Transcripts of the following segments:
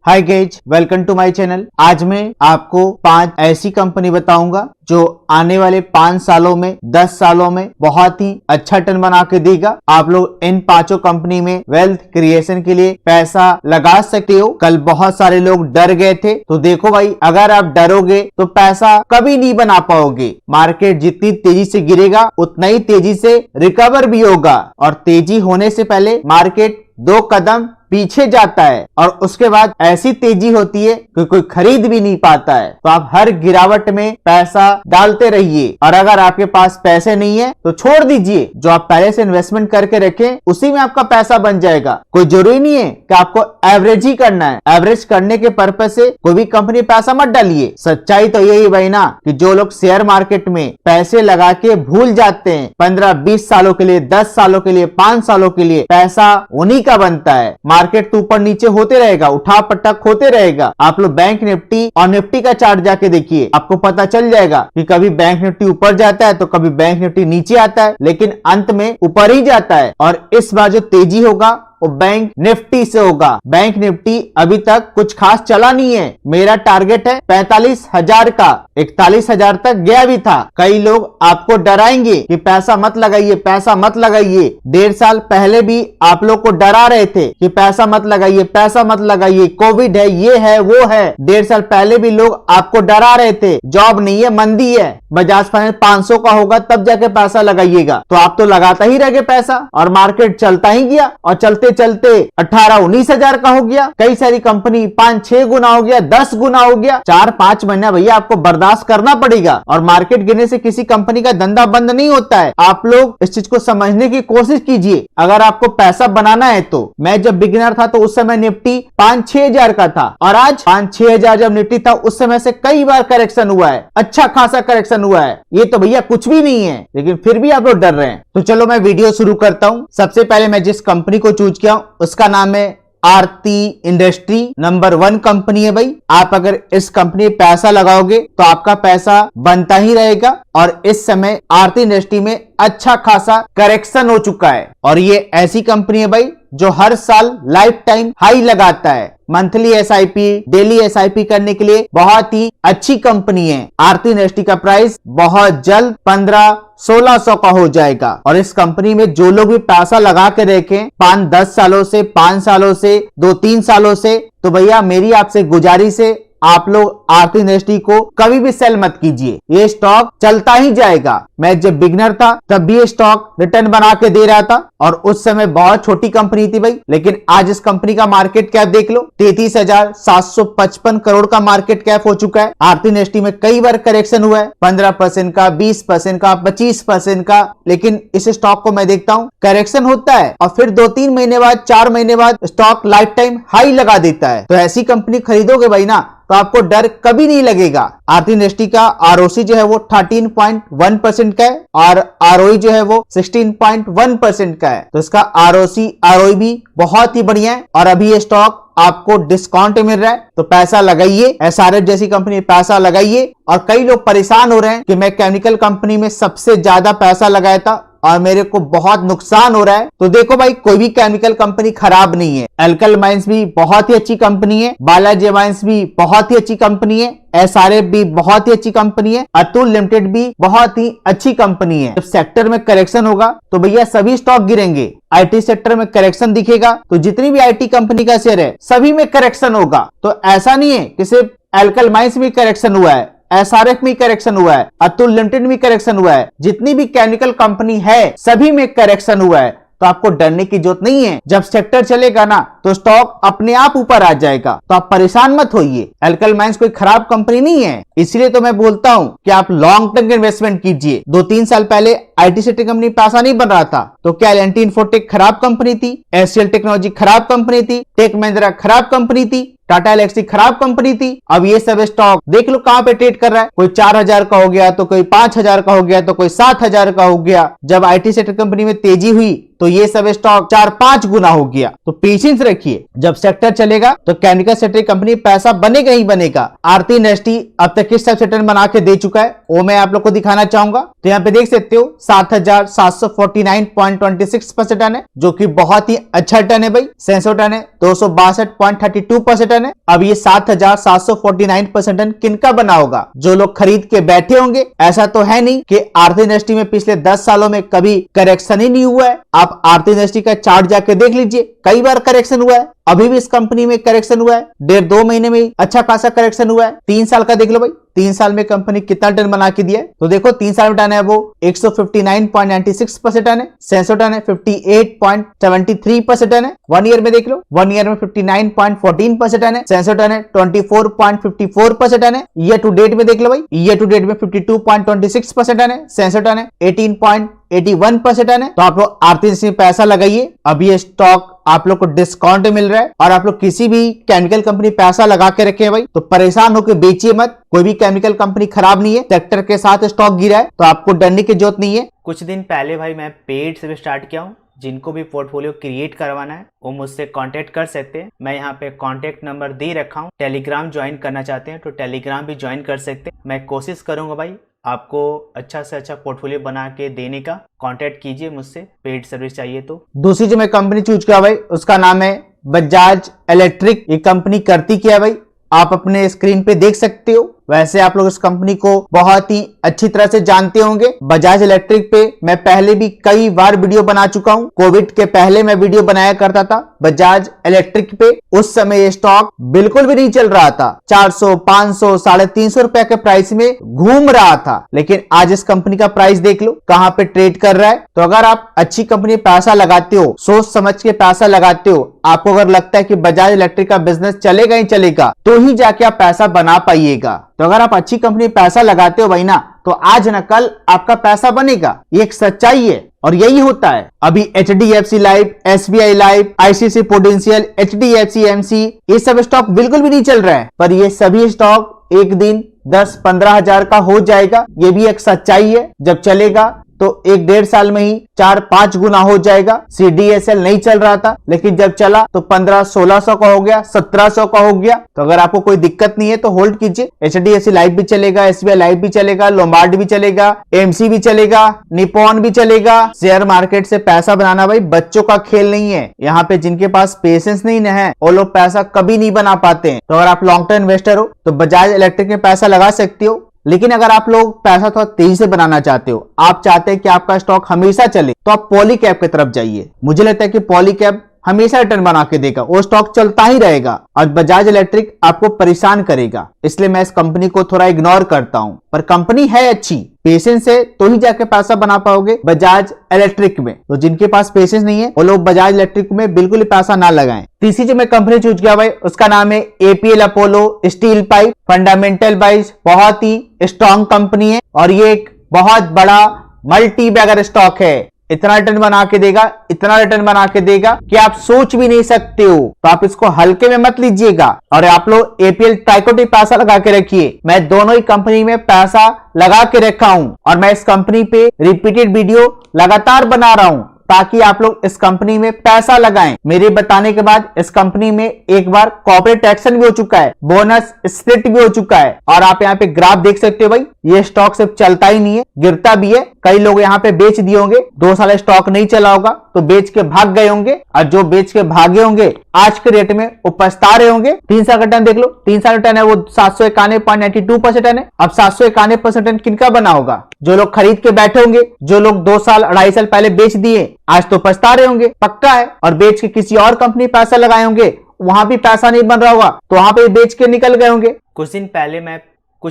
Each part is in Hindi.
Hi guys, welcome to my channel. आज मैं आपको 5 ऐसी कंपनी बताऊंगा जो आने वाले 5 सालों में 10 सालों में बहुत ही अच्छा टर्न बना के देगा। आप लोग इन 5 कंपनी में वेल्थ क्रिएशन के लिए पैसा लगा सकते हो। कल बहुत सारे लोग डर गए थे, तो देखो भाई, अगर आप डरोगे तो पैसा कभी नहीं बना पाओगे। मार्केट जितनी तेजी से गिरेगा उतना ही तेजी से रिकवर भी होगा, और तेजी होने से पहले मार्केट 2 कदम पीछे जाता है और उसके बाद ऐसी तेजी होती है कि कोई खरीद भी नहीं पाता है। तो आप हर गिरावट में पैसा डालते रहिए, और अगर आपके पास पैसे नहीं है तो छोड़ दीजिए। जो आप पहले से इन्वेस्टमेंट करके रखें उसी में आपका पैसा बन जाएगा। कोई जरूरी नहीं है कि आपको एवरेज ही करना है। एवरेज करने के पर्पज से कोई भी कंपनी पैसा मत डालिए। सच्चाई तो यही भाई ना कि जो लोग शेयर मार्केट में पैसे लगा के भूल जाते हैं, 15-20 सालों के लिए, 10 सालों के लिए, 5 सालों के लिए, पैसा उन्हीं का बनता है। मार्केट तो ऊपर नीचे होते रहेगा, उठा पटक होते रहेगा। आप लोग बैंक निफ्टी और निफ्टी का चार्ट जाके देखिए, आपको पता चल जाएगा कि कभी बैंक निफ्टी ऊपर जाता है तो कभी बैंक निफ्टी नीचे आता है, लेकिन अंत में ऊपर ही जाता है। और इस बार जो तेजी होगा वो बैंक निफ्टी से होगा। बैंक निफ्टी अभी तक कुछ खास चला नहीं है। मेरा टारगेट है 45,000 का, 41,000 तक गया भी था। कई लोग आपको डराएंगे कि पैसा मत लगाइए, पैसा मत लगाइए। 1.5 साल पहले भी आप लोग को डरा रहे थे कि पैसा मत लगाइए, पैसा मत लगाइए, कोविड है, ये है, वो है। 1.5 साल पहले भी लोग आपको डरा रहे थे, जॉब नहीं है, मंदी है, बजाज फाइनेंस 500 का होगा तब जाके पैसा लगाइएगा। तो आप तो लगाता ही रह गए पैसा, और मार्केट चलता ही गया, और चलते चलते 18-19 हजार का हो गया। कई सारी कंपनी 5-6 गुना हो गया, 10 गुना हो गया। 4-5 महीना भैया आपको बर्दाश्त करना पड़ेगा। और मार्केट गिरने से किसी कंपनी का धंधा बंद नहीं होता है। आप लोग इस चीज को समझने की कोशिश कीजिए। अगर आपको पैसा बनाना है तो मैं जब बिगिनर था तो उस समय निफ्टी 5-6 हजार का था, और आज 5-6 हजार जब निफ्टी था उस समय से कई बार करेक्शन हुआ है, अच्छा खासा करेक्शन हुआ है। ये तो भैया कुछ भी नहीं है, लेकिन फिर भी आप लोग डर रहे हैं। तो चलो मैं वीडियो शुरू करता हूं। सबसे पहले मैं जिस कंपनी को चूज किया उसका नाम है आरती इंडस्ट्री। नंबर 1 कंपनी है भाई। आप अगर इस कंपनी में पैसा लगाओगे तो आपका पैसा बनता ही रहेगा। और इस समय आरती इंडस्ट्री में अच्छा खासा करेक्शन हो चुका है, और ये ऐसी कंपनी है भाई जो हर साल लाइफ टाइम हाई लगाता है। मंथली एसआईपी, डेली एसआईपी करने के लिए बहुत ही अच्छी कंपनी है। आरती इंडस्ट्री का प्राइस बहुत जल्द 1500-1600 का हो जाएगा। और इस कंपनी में जो लोग भी पैसा लगा के रखें 5-10 सालों से, 5 सालों से, 2-3 सालों से, तो भैया मेरी आपसे गुजारिश है, आप लोग आरती इंडस्ट्री को कभी भी सेल मत कीजिए। ये स्टॉक चलता ही जाएगा। मैं जब बिगनर था तब भी ये स्टॉक रिटर्न बना के दे रहा था, और उस समय बहुत छोटी कंपनी थी भाई। लेकिन आज इस कंपनी का मार्केट कैप देख लो, 33,755 करोड़ का मार्केट कैप हो चुका है। आरती इंडस्ट्री में कई बार करेक्शन हुआ है, 15% का, 20% का, 25% का, लेकिन इस स्टॉक को मैं देखता हूं करेक्शन होता है और फिर 2-3 महीने बाद, 4 महीने बाद स्टॉक लाइफ टाइम हाई लगा देता है। तो ऐसी कंपनी खरीदोगे भाई ना तो आपको डर कभी नहीं लगेगा। आरती इंडस्ट्री का आरओसी जो है वो 13.1% का है, और आरओई जो है वो 16.1% का है। तो इसका आरओसी आरओई भी बहुत ही बढ़िया है, और अभी ये स्टॉक आपको डिस्काउंट मिल रहा है। तो पैसा लगाइए, एसआरएफ जैसी कंपनी में पैसा लगाइए। और कई लोग परेशान हो रहे हैं कि मैं केमिकल कंपनी में सबसे ज्यादा पैसा लगाया था और मेरे को बहुत नुकसान हो रहा है। तो देखो भाई, कोई भी केमिकल कंपनी खराब नहीं है। एल्कल माइंस भी बहुत ही अच्छी कंपनी है, बालाजी माइंस भी बहुत ही अच्छी कंपनी है, एसआरएफ भी बहुत ही अच्छी कंपनी है, अतुल लिमिटेड भी बहुत ही अच्छी कंपनी है। जब सेक्टर में करेक्शन होगा तो भैया सभी स्टॉक गिरेंगे। आईटी सेक्टर में करेक्शन दिखेगा तो जितनी भी आईटी कंपनी का शेयर है सभी में करेक्शन होगा। तो ऐसा नहीं है कि सिर्फ एल्कल माइंस में करेक्शन हुआ है, एसआरएफ में करेक्शन हुआ है, अतुल लिमिटेड में करेक्शन हुआ है, जितनी भी केमिकल कंपनी है सभी में करेक्शन हुआ है। तो आपको डरने की जरूरत नहीं है। जब सेक्टर चलेगा ना तो स्टॉक अपने आप ऊपर आ जाएगा, तो आप परेशान मत होइए। एल्कल माइंस कोई खराब कंपनी नहीं है, इसलिए तो मैं बोलता हूं कि आप लॉन्ग टर्म के इन्वेस्टमेंट कीजिए। 2-3 साल पहले आईटी सेक्टर कंपनी पैसा नहीं बन रहा था, तो क्या एल&टी इन्फोटेक खराब कंपनी थी, एचसीएल टेक्नोलॉजी खराब कंपनी थी, टेक महिंद्रा खराब कंपनी थी, टाटा एलेक्सी खराब कंपनी थी। अब ये सब स्टॉक देख लो कहां पे ट्रेड कर रहा है। कोई 4,000 का हो गया, तो कोई 5,000 का हो गया, तो कोई 7,000 का हो गया। जब आईटी सेक्टर कंपनी में तेजी हुई तो ये सब स्टॉक 4-5 गुना हो गया। तो पेशेंस रहिए। रखिए। जब सेक्टर चलेगा तो केमिकल सेक्टर की कंपनी पैसा बनेगा ही बनेगा। आरती इंडस्ट्री अब तक किस टाइप टर्न बना के दे चुका है वो मैं आप लोग को दिखाना चाहूंगा। तो यहाँ पे देख सकते हो 7,749.26% टन है, जो कि बहुत ही अच्छा टन है भाई। सेंसो टन है 262.32% टन है। अब ये 7,749% टन किनका बना होगा? जो लोग खरीद के बैठे होंगे। ऐसा तो है नहीं कि आरती इंडस्ट्री में पिछले 10 सालों में कभी करेक्शन ही नहीं हुआ है। आप आरती इंडस्ट्री का चार्ट जाके देख लीजिए, कई बार करेक्शन हुआ है। अभी भी इस कंपनी में करेक्शन हुआ है, 1.5-2 महीने में अच्छा खासा करेक्शन हुआ है। 3 साल का देख लो भाई, 3 साल में कंपनी कितना टन बना के दिया है। तो देखो 3 साल में टन है वो 159.96% टन है। सेंसो टन है 58.73% टन है। 1 ईयर में देख लो, 1 ईयर में 59.14% टन है। सेंसो टन है 24.54% टन है। ईयर टू डेट में देख लो भाई, ईयर टू डेट में 52.26% टन है। सेंसो टन है 18.81% टन है। तो आप लोग आरती इंडस्ट्री में पैसा लगाइए। अब ये स्टॉक आप लोग को डिस्काउंट मिल रहा है और आप लोग किसी भी केमिकल कंपनी पैसा लगा के रखे भाई, तो परेशान होकर बेचिए मत। कोई भी केमिकल कंपनी खराब नहीं है, सेक्टर के साथ स्टॉक गिरा है तो आपको डरने की जरूरत नहीं है। कुछ दिन पहले भाई मैं पेड से स्टार्ट किया हूँ। जिनको भी पोर्टफोलियो क्रिएट करवाना है वो मुझसे कांटेक्ट कर सकते हैं। मैं यहाँ पे कांटेक्ट नंबर दे रखा हूँ। टेलीग्राम ज्वाइन करना चाहते हैं तो टेलीग्राम भी ज्वाइन कर सकते हैं। मैं कोशिश करूंगा भाई आपको अच्छा से अच्छा पोर्टफोलियो बना के देने का। कांटेक्ट कीजिए मुझसे, पेड सर्विस चाहिए तो। दूसरी जो मैं कंपनी चूज किया भाई उसका नाम है बजाज इलेक्ट्रिक। ये कंपनी करती क्या है भाई, आप अपने स्क्रीन पे देख सकते हो। वैसे आप लोग इस कंपनी को बहुत ही अच्छी तरह से जानते होंगे। बजाज इलेक्ट्रिक पे मैं पहले भी कई बार वीडियो बना चुका हूं। कोविड के पहले मैं वीडियो बनाया करता था बजाज इलेक्ट्रिक पे। उस समय ये स्टॉक बिल्कुल भी नहीं चल रहा था, 400, 500, 350 रुपए के प्राइस में घूम रहा था। लेकिन आज इस कंपनी का प्राइस देख लो कहां पे ट्रेड कर रहा है। तो अगर आप अच्छी कंपनी पैसा लगाते हो, सोच समझ के पैसा लगाते हो, आपको अगर लगता है कि बजाज इलेक्ट्रिक का बिजनेस चलेगा ही चलेगा, तो ही जाके आप पैसा बना पाइएगा। तो अगर आप अच्छी कंपनी पैसा लगाते हो भाई ना, तो आज न कल आपका पैसा बनेगा। ये एक सच्चाई है और यही होता है। अभी HDFC life, SBI life, ICICI prudential, HDFC AMC, ये सब स्टॉक बिल्कुल भी नहीं चल रहा है, पर ये सभी स्टॉक एक दिन 10-15 हजार का हो जाएगा। ये भी एक सच्चाई है। जब चलेगा तो 1-1.5 साल में ही 4-5 गुना हो जाएगा। CDSL नहीं चल रहा था, लेकिन जब चला तो 1500-1600 का हो गया, 1700 का हो गया। तो अगर आपको कोई दिक्कत नहीं है तो होल्ड कीजिए। HDFC लाइफ भी चलेगा, SBI लाइफ भी चलेगा, लोम्बार्ड भी चलेगा, AMC भी चलेगा, निपॉन भी चलेगा। शेयर मार्केट से पैसा बनाना भाई बच्चों का खेल नहीं है। यहाँ पे जिनके पास पेशेंस नहीं है वो लोग पैसा कभी नहीं बना पाते हैं। तो अगर आप लॉन्ग टर्म इन्वेस्टर हो तो बजाज इलेक्ट्रिक में पैसा लगा सकते हो। लेकिन अगर आप लोग पैसा थोड़ा तेजी से बनाना चाहते हो, आप चाहते हैं कि आपका स्टॉक हमेशा चले, तो आप पॉलीकैब की तरफ जाइए। मुझे लगता है कि पॉलीकैब हमेशा रिटर्न बना के देगा, वो स्टॉक चलता ही रहेगा। और बजाज इलेक्ट्रिक आपको परेशान करेगा, इसलिए मैं इस कंपनी को थोड़ा इग्नोर करता हूं। पर कंपनी है अच्छी, पेशेंस है तो ही जाके पैसा बना पाओगे बजाज इलेक्ट्रिक में। तो जिनके पास पेशेंस नहीं है वो लोग बजाज इलेक्ट्रिक में बिल्कुल ही पैसा ना लगाएं। तीसरी जो मैं कंपनी चूज किया भाई उसका नाम है APL Apollo steel pipe. Fundamental wise बहुत ही स्ट्रॉन्ग कंपनी है और ये एक बहुत बड़ा मल्टी बैगर स्टॉक है। इतना रिटर्न बना के देगा, इतना रिटर्न बना के देगा कि आप सोच भी नहीं सकते हो। तो आप इसको हल्के में मत लीजिएगा। और आप लोग APL ट्राइकोटी पैसा लगा के रखिए। मैं दोनों ही कंपनी में पैसा लगा के रखा हूं और मैं इस कंपनी पे रिपीटेड वीडियो लगातार बना रहा हूं ताकि आप लोग इस कंपनी में पैसा लगाएं। मेरे बताने के बाद इस कंपनी में एक बार कॉर्पोरेट एक्शन भी हो चुका है, बोनस स्प्लिट भी हो चुका है। और आप यहाँ पे ग्राफ देख सकते हो भाई, ये स्टॉक सिर्फ चलता ही नहीं है, गिरता भी है। कई लोग यहाँ पे बेच दिए होंगे, 2 साल स्टॉक नहीं चला होगा तो बेच के भाग गए होंगे, और जो बेच के भागे होंगे आज के रेट में वो पछता रहे होंगे। 3 साल का टर्न देख लो, 3 साल का टर्न है वो 791.92% टर्न है। अब 791% टर्न किनका बना होगा? जो लोग खरीद के बैठे होंगे, जो लोग 2 साल 2.5 साल पहले बेच दिए, आज तो पछता रहे होंगे, पक्का है। और बेच के किसी और कंपनी पैसा लगाए होंगे, वहां भी पैसा नहीं बन रहा होगा तो वहां पे बेच के निकल गए होंगे। कुछ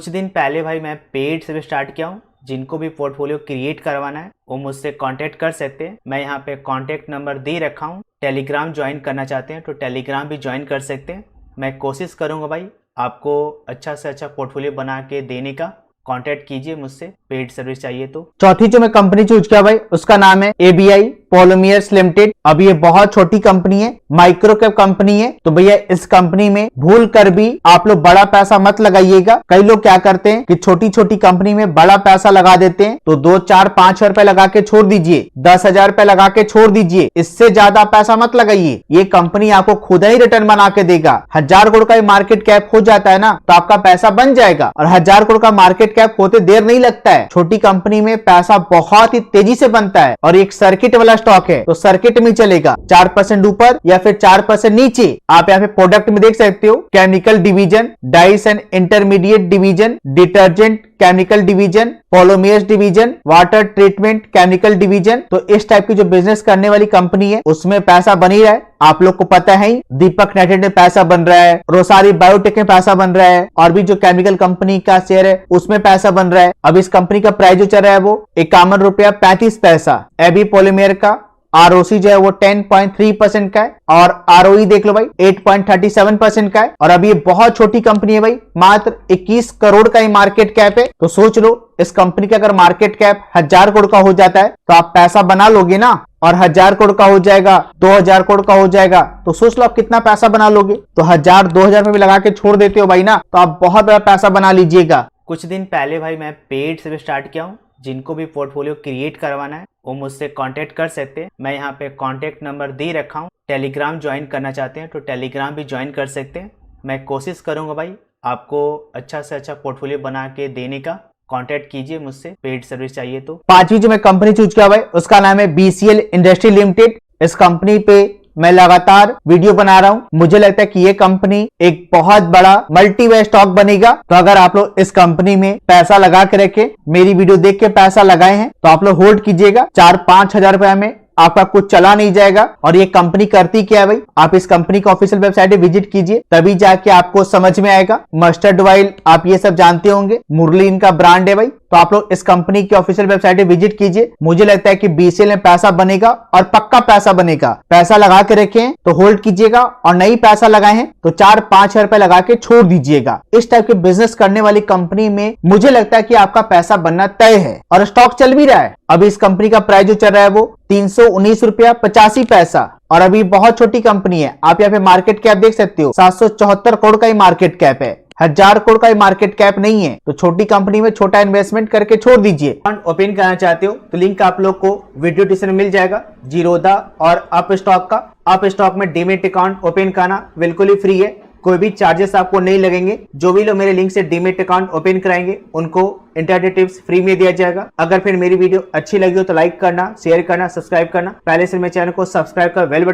दिन पहले भाई मैं पेड से भी स्टार्ट किया हूँ। जिनको भी पोर्टफोलियो क्रिएट करवाना है वो मुझसे कांटेक्ट कर सकते हैं। मैं यहाँ पे कांटेक्ट नंबर दे रखा हूँ। टेलीग्राम ज्वाइन करना चाहते हैं तो टेलीग्राम भी ज्वाइन कर सकते हैं। मैं कोशिश करूँगा भाई आपको अच्छा से अच्छा पोर्टफोलियो बना के देने का। कांटेक्ट कीजिए मुझसे। पेड सर्विस चाहिए तो। चौथी जो मैं कंपनी चूज किया भाई उसका नाम है ABI पॉलीमर्स लिमिटेड। अब ये बहुत छोटी कंपनी है, माइक्रो कैप कंपनी है। तो भैया इस कंपनी में भूल कर भी आप लोग बड़ा पैसा मत लगाइएगा। कई लोग क्या करते हैं कि छोटी छोटी कंपनी में बड़ा पैसा लगा देते हैं, तो 2, 4, 5 रुपए लगा के छोड़ दीजिए, 10,000 रुपए लगा के छोड़ दीजिए, इससे ज्यादा पैसा मत लगाइए। ये कंपनी आपको खुद ही रिटर्न बना के देगा। 1000 करोड़ का मार्केट कैप हो जाता है ना तो आपका पैसा बन जाएगा, और 1000 करोड़ का मार्केट कैप होते देर नहीं लगता है। छोटी कंपनी में पैसा बहुत ही तेजी से बनता है, और एक सर्किट वाला स्टॉक है तो सर्किट में चलेगा। 4% ऊपर या फिर 4% नीचे। आप यहाँ पे प्रोडक्ट में देख सकते हो, chemical division, dice and intermediate division, detergent chemical division, polymers division, water treatment chemical division. तो इस टाइप की जो बिजनेस करने वाली कंपनी है उसमें पैसा बन ही रहा है। आप लोग को पता है दीपक नाइट्रेट में पैसा बन रहा है, रोसारी बायोटेक में पैसा बन रहा है, और भी जो केमिकल कंपनी का शेयर है उसमें पैसा बन रहा है। अब इस कंपनी का प्राइस जो चल रहा है वो 51 रुपया 35 पैसा। एबी पॉलीमर का ROC जो है वो 10.3% का है, और ROE देख लो भाई 8.37% का है। और अभी ये बहुत छोटी कंपनी है भाई, मात्र 21 करोड़ का ही मार्केट कैप है। तो सोच लो इस कंपनी का अगर मार्केट कैप 1000 करोड़ का हो जाता है तो आप पैसा बना लोगे ना, और 1000 करोड़ का हो जाएगा, 2000 करोड़ का हो जाएगा, तो सोच लो आप कितना पैसा बना लोगे। तो 1000, 2000 में भी लगा के छोड़ देते हो भाई ना, तो आप बहुत बड़ा पैसा बना लीजिएगा। कुछ दिन पहले भाई मैं पेड से स्टार्ट किया हूँ। जिनको भी पोर्टफोलियो क्रिएट करवाना है वो मुझसे कांटेक्ट कर सकते हैं। मैं यहाँ पे कांटेक्ट नंबर दे रखा हूँ। टेलीग्राम ज्वाइन करना चाहते हैं तो टेलीग्राम भी ज्वाइन कर सकते हैं। मैं कोशिश करूँगा भाई आपको अच्छा से अच्छा पोर्टफोलियो बना के देने का। कांटेक्ट कीजिए मुझसे, पेड सर्विस चाहिए तो। पांचवी जो मैं कंपनी चूज किया भाई उसका नाम है BCL इंडस्ट्री लिमिटेड। इस कंपनी पे मैं लगातार वीडियो बना रहा हूं। मुझे लगता है कि ये कंपनी एक बहुत बड़ा मल्टी वे स्टॉक बनेगा। तो अगर आप लोग इस कंपनी में पैसा लगा के रखे, मेरी वीडियो देख के पैसा लगाए हैं, तो आप लोग होल्ड कीजिएगा। 4-5 हजार रुपए में आपका कुछ चला नहीं जाएगा। और ये कंपनी करती क्या है भाई, आप इस कंपनी का ऑफिशियल वेबसाइट विजिट कीजिए, तभी जाके आपको समझ में आएगा। मस्टर्ड ऑयल आप ये सब जानते होंगे, मुरली इनका ब्रांड है भाई। तो आप लोग इस कंपनी की ऑफिशियल वेबसाइट विजिट कीजिए। मुझे लगता है कि BCL में पैसा बनेगा, और पक्का पैसा बनेगा। पैसा लगा के रखें तो होल्ड कीजिएगा, और नहीं पैसा लगाए हैं तो 4-5 हजार रुपए लगा के छोड़ दीजिएगा। इस टाइप के बिजनेस करने वाली कंपनी में मुझे लगता है कि आपका पैसा बनना तय है, और स्टॉक चल भी रहा है। अभी इस कंपनी का प्राइस जो चल रहा है वो 319 रुपया 85 पैसा, और अभी बहुत छोटी कंपनी है। आप यहाँ पे मार्केट कैप देख सकते हो, 774 करोड़ का ही मार्केट कैप है, 1000 करोड़ का मार्केट कैप नहीं है। तो छोटी कंपनी में छोटा इन्वेस्टमेंट करके छोड़ दीजिए। अकाउंट ओपन करना चाहते हो तो लिंक आप लोग को वीडियो डिस्क्रिप्शन में मिल जाएगा। जीरोधा और अप स्टॉक का। अप स्टॉक में डीमेट अकाउंट ओपन करना बिल्कुल ही फ्री है, कोई भी चार्जेस आपको नहीं लगेंगे। जो भी लोग मेरे लिंक से डीमेट अकाउंट ओपन कराएंगे उनको इंटरडे टिप्स फ्री में दिया जाएगा। अगर फिर मेरी वीडियो अच्छी लगी हो तो लाइक करना, शेयर करना, सब्सक्राइब करना। पहले से मेरे चैनल को सब्सक्राइब कर बेल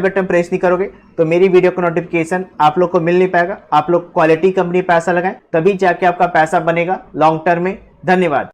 बटन प्रेस नहीं करोगे तो मेरी वीडियो का नोटिफिकेशन आप लोग को मिल नहीं पाएगा। आप लोग क्वालिटी कंपनी पैसा लगाएं, तभी जाके आपका पैसा बनेगा लॉन्ग टर्म में। धन्यवाद।